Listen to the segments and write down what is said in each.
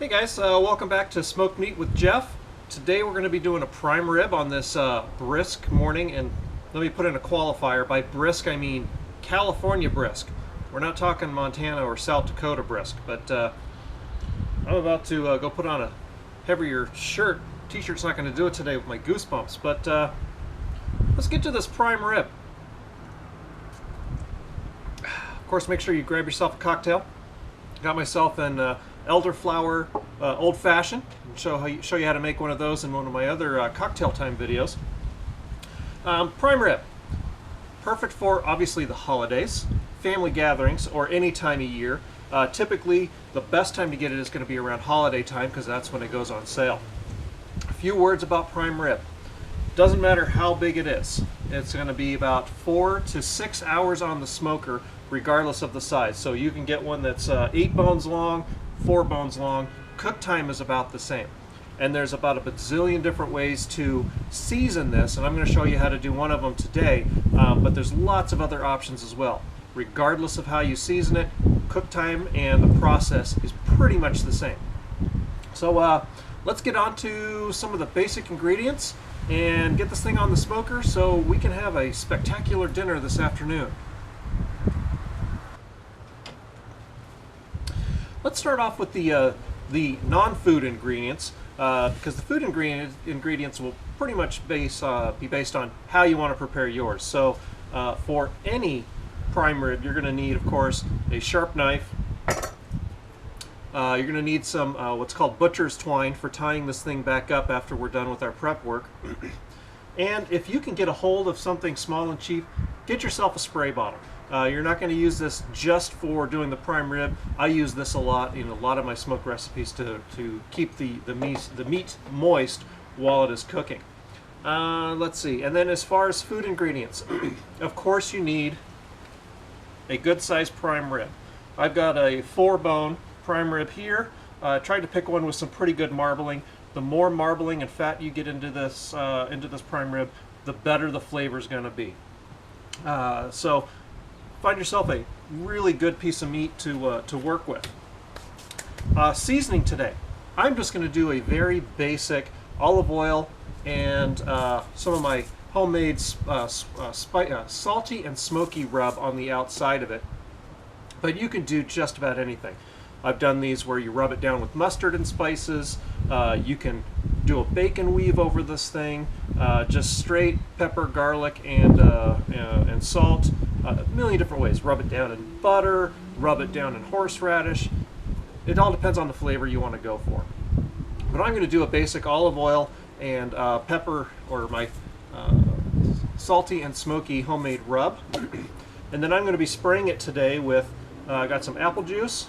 Guys, welcome back to Smoked Meat with Jeff. Today we're going to be doing a prime rib on this brisk morning, and let me put in a qualifier. By brisk I mean California brisk. We're not talking Montana or South Dakota brisk, but I'm about to go put on a heavier shirt. T-shirt's not going to do it today with my goosebumps, but let's get to this prime rib. Of course, make sure you grab yourself a cocktail. Got myself an elderflower old fashioned. Show you how to make one of those in one of my other cocktail time videos. Prime rib, perfect for obviously the holidays, family gatherings, or any time of year. Typically, the best time to get it is going to be around holiday time because that's when it goes on sale. A few words about prime rib. Doesn't matter how big it is. It's going to be about 4 to 6 hours on the smoker, regardless of the size. So you can get one that's 8 bones long, 4 bones long. Cook time is about the same. And there's about a bazillion different ways to season this, and I'm going to show you how to do one of them today, but there's lots of other options as well. Regardless of how you season it, cook time and the process is pretty much the same. So let's get on to some of the basic ingredients and get this thing on the smoker so we can have a spectacular dinner this afternoon. Let's start off with the non-food ingredients because the food ingredients will pretty much be based on how you want to prepare yours. So for any prime rib, you're going to need, of course, a sharp knife. You're going to need some what's called butcher's twine for tying this thing back up after we're done with our prep work. And if you can get a hold of something small and cheap, get yourself a spray bottle. You're not going to use this just for doing the prime rib. I use this a lot in a lot of my smoke recipes to keep the meat moist while it is cooking. Let's see. And then as far as food ingredients, of course you need a good sized prime rib. I've got a 4-bone prime rib here. Tried to pick one with some pretty good marbling. The more marbling and fat you get into this prime rib, the better the flavor is going to be. So find yourself a really good piece of meat to work with. Seasoning today, I'm just going to do a very basic olive oil and some of my homemade salty and smoky rub on the outside of it. But you can do just about anything. I've done these where you rub it down with mustard and spices. You can do a bacon weave over this thing, just straight pepper, garlic, and salt. A million different ways. Rub it down in butter, rub it down in horseradish. It all depends on the flavor you want to go for. But I'm going to do a basic olive oil and pepper, or my salty and smoky homemade rub. And then I'm going to be spraying it today with, I got some apple juice,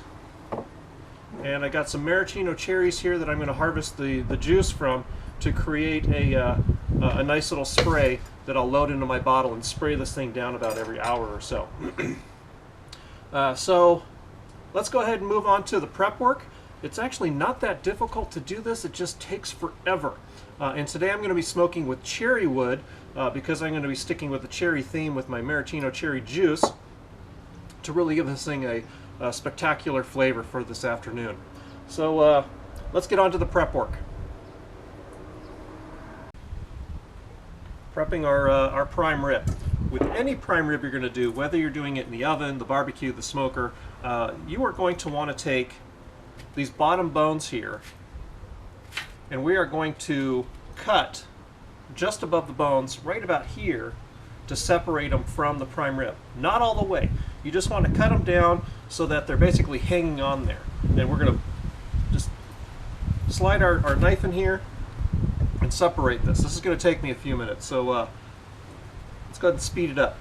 and I got some maraschino cherries here that I'm going to harvest the juice from to create a nice little spray that I'll load into my bottle and spray this thing down about every hour or so. So let's go ahead and move on to the prep work. It's actually not that difficult to do this, it just takes forever. And today I'm going to be smoking with cherry wood because I'm going to be sticking with the cherry theme with my maraschino cherry juice to really give this thing a spectacular flavor for this afternoon. So let's get on to the prep work. Prepping our prime rib. With any prime rib you're going to do, whether you're doing it in the oven, the barbecue, the smoker, you are going to want to take these bottom bones here, and we are going to cut just above the bones, right about here, to separate them from the prime rib. Not all the way. You just want to cut them down so that they're basically hanging on there. And we're going to just slide our knife in here and separate this. This is going to take me a few minutes, so let's go ahead and speed it up.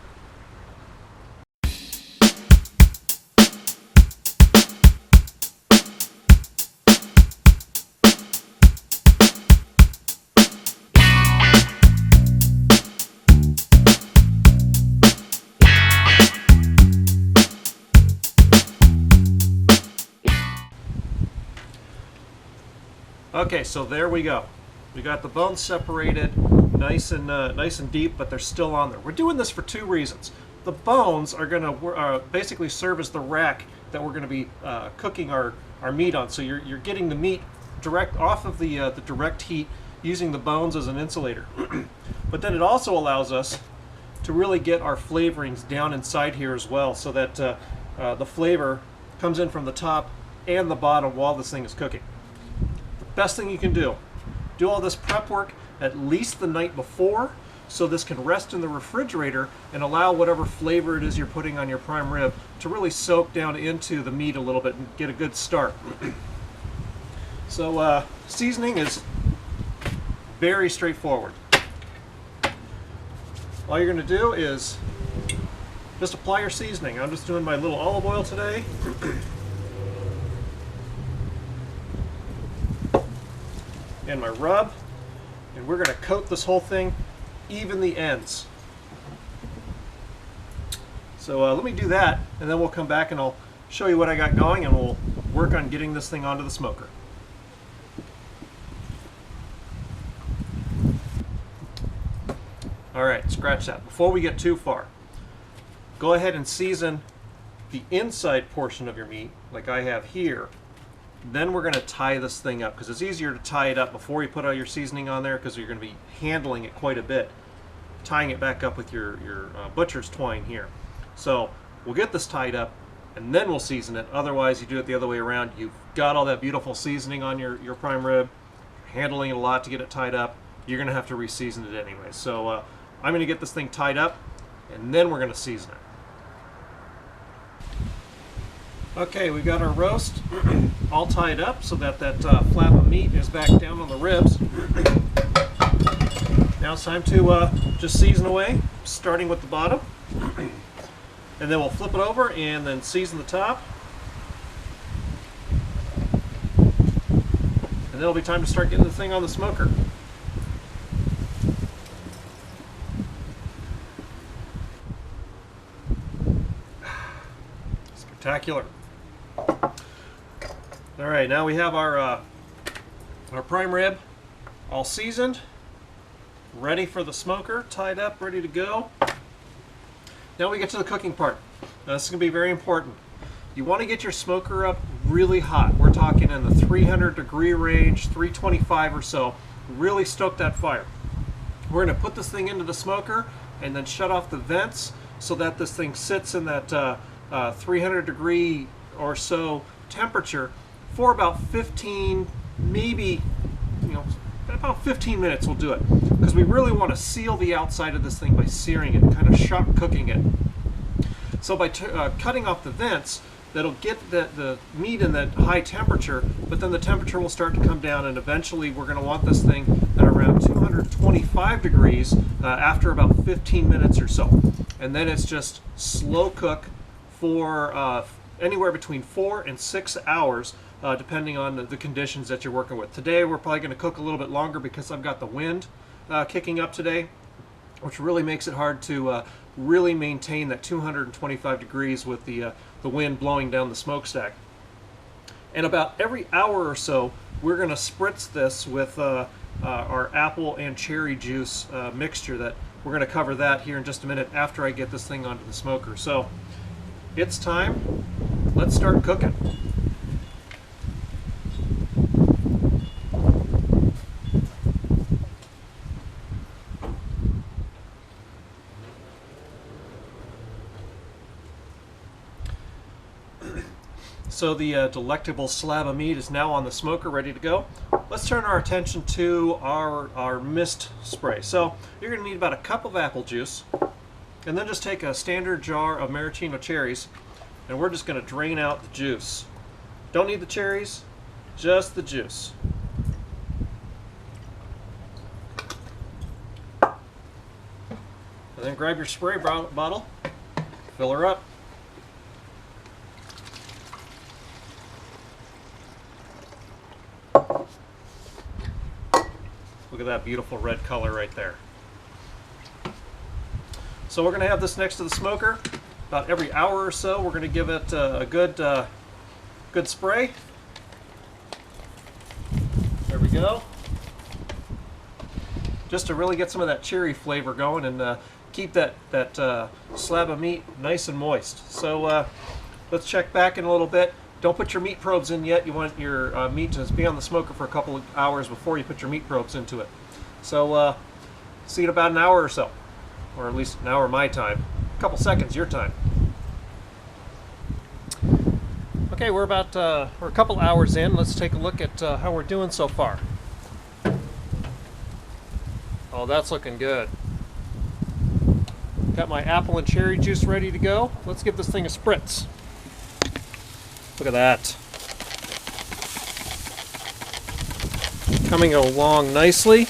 Okay, so there we go. We got the bones separated, nice and deep, but they're still on there. We're doing this for two reasons. The bones are going to basically serve as the rack that we're going to be cooking our our meat on. So you're getting the meat direct off of the direct heat, using the bones as an insulator. But then it also allows us to really get our flavorings down inside here as well, so that the flavor comes in from the top and the bottom while this thing is cooking. The best thing you can do all this prep work at least the night before, so this can rest in the refrigerator and allow whatever flavor it is you're putting on your prime rib to really soak down into the meat a little bit and get a good start. So seasoning is very straightforward. All you're going to do is just apply your seasoning. I'm just doing my little olive oil today. And my rub. And we're going to coat this whole thing, even the ends. So let me do that, and then we'll come back and I'll show you what I got going, and we'll work on getting this thing onto the smoker. Alright, scratch that. Before we get too far, go ahead and season the inside portion of your meat, like I have here. Then we're going to tie this thing up, because it's easier to tie it up before you put all your seasoning on there, because you're going to be handling it quite a bit, tying it back up with your butcher's twine here. So we'll get this tied up, and then we'll season it. Otherwise, you do it the other way around. You've got all that beautiful seasoning on your prime rib, handling it a lot to get it tied up. You're going to have to re-season it anyway. So I'm going to get this thing tied up, and then we're going to season it. Okay, we got our roast all tied up so that flap of meat is back down on the ribs. Now it's time to just season away, starting with the bottom. And then we'll flip it over and then season the top. And then it'll be time to start getting the thing on the smoker. Spectacular. All right, now we have our prime rib all seasoned, ready for the smoker, tied up, ready to go. Now we get to the cooking part. Now this is going to be very important. You want to get your smoker up really hot. We're talking in the 300-degree range, 325 or so. Really stoke that fire. We're going to put this thing into the smoker and then shut off the vents so that this thing sits in that 300-degree or so temperature for about 15, maybe, about 15 minutes will do it. Because we really want to seal the outside of this thing by searing it, kind of shock cooking it. So by cutting off the vents, that'll get the meat in that high temperature, but then the temperature will start to come down, and eventually we're going to want this thing at around 225 degrees after about 15 minutes or so. And then it's just slow cook for anywhere between 4 and 6 hours, depending on the conditions that you're working with. Today we're probably going to cook a little bit longer because I've got the wind kicking up today, which really makes it hard to really maintain that 225 degrees with the wind blowing down the smokestack. And about every hour or so, we're going to spritz this with our apple and cherry juice mixture. That we're going to cover that here in just a minute after I get this thing onto the smoker. So it's time. Let's start cooking. So the delectable slab of meat is now on the smoker, ready to go. Let's turn our attention to our mist spray. So you're going to need about a cup of apple juice, and then just take a standard jar of maraschino cherries, and we're just going to drain out the juice. Don't need the cherries, just the juice. And then grab your spray bottle, fill her up. Look at that beautiful red color right there. So we're going to have this next to the smoker. About every hour or so, we're going to give it a good spray. There we go. Just to really get some of that cherry flavor going and keep that slab of meat nice and moist. So let's check back in a little bit. don't put your meat probes in yet. You want your meat to be on the smoker for a couple of hours before you put your meat probes into it. So see in about an hour or so, or at least an hour my time, a couple seconds your time. Okay, we're a couple hours in. Let's take a look at how we're doing so far. Oh, that's looking good. Got my apple and cherry juice ready to go. Let's give this thing a spritz. Look at that. Coming along nicely.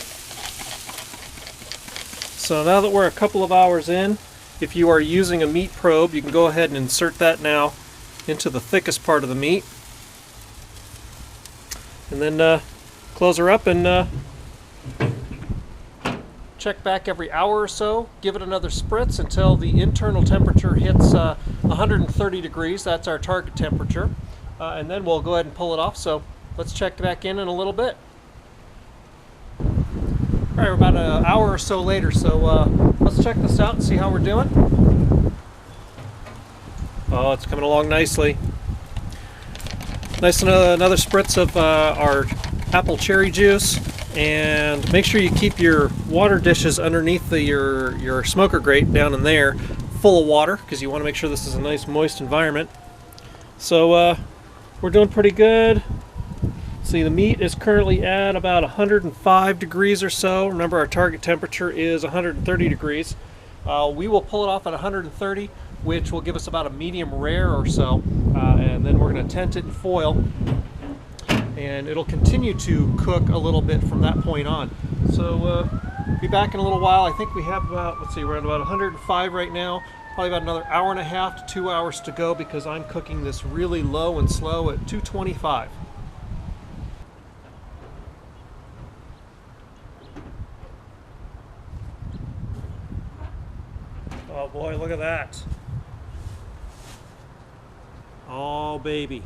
So now that we're a couple of hours in, if you are using a meat probe, you can go ahead and insert that now into the thickest part of the meat. And then close her up and check back every hour or so. Give it another spritz until the internal temperature hits 130 degrees. That's our target temperature. And then we'll go ahead and pull it off. So let's check back in a little bit. All right, we're about an hour or so later. So let's check this out and see how we're doing. Oh, it's coming along nicely. Nice, another spritz of our apple cherry juice. And make sure you keep your water dishes underneath your smoker grate down in there full of water, because you want to make sure this is a nice moist environment. So we're doing pretty good. See, the meat is currently at about 105 degrees or so. Remember, our target temperature is 130 degrees. We will pull it off at 130, which will give us about a medium rare or so, and then we're going to tent it in foil. And it'll continue to cook a little bit from that point on. So be back in a little while. I think we have about, let's see, we're at about 105 right now. Probably about another hour and a half to 2 hours to go, because I'm cooking this really low and slow at 225. Oh boy, look at that. Oh baby.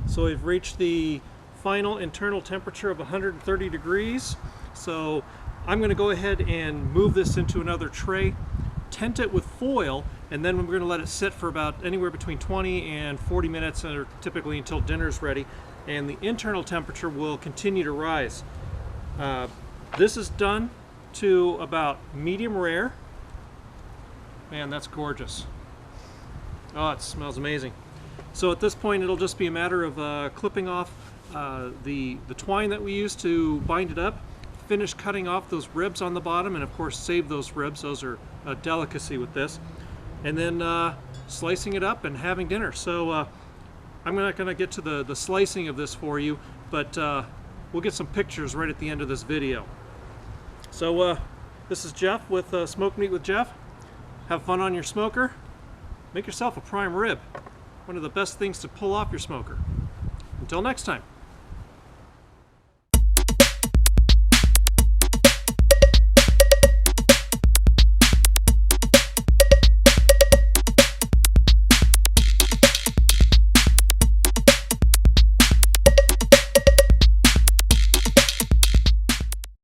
So we've reached the final internal temperature of 130 degrees. So I'm going to go ahead and move this into another tray, tent it with foil, and then we're going to let it sit for about anywhere between 20 and 40 minutes, or typically until dinner's ready, and the internal temperature will continue to rise. This is done to about medium rare. Man, that's gorgeous. Oh, it smells amazing. So at this point, it'll just be a matter of clipping off the twine that we used to bind it up, finish cutting off those ribs on the bottom, and of course save those ribs. Those are a delicacy with this. And then slicing it up and having dinner. So I'm not going to get to the slicing of this for you, but we'll get some pictures right at the end of this video. So this is Jeff with Smoked Meat with Jeff. Have fun on your smoker. Make yourself a prime rib. One of the best things to pull off your smoker. Until next time.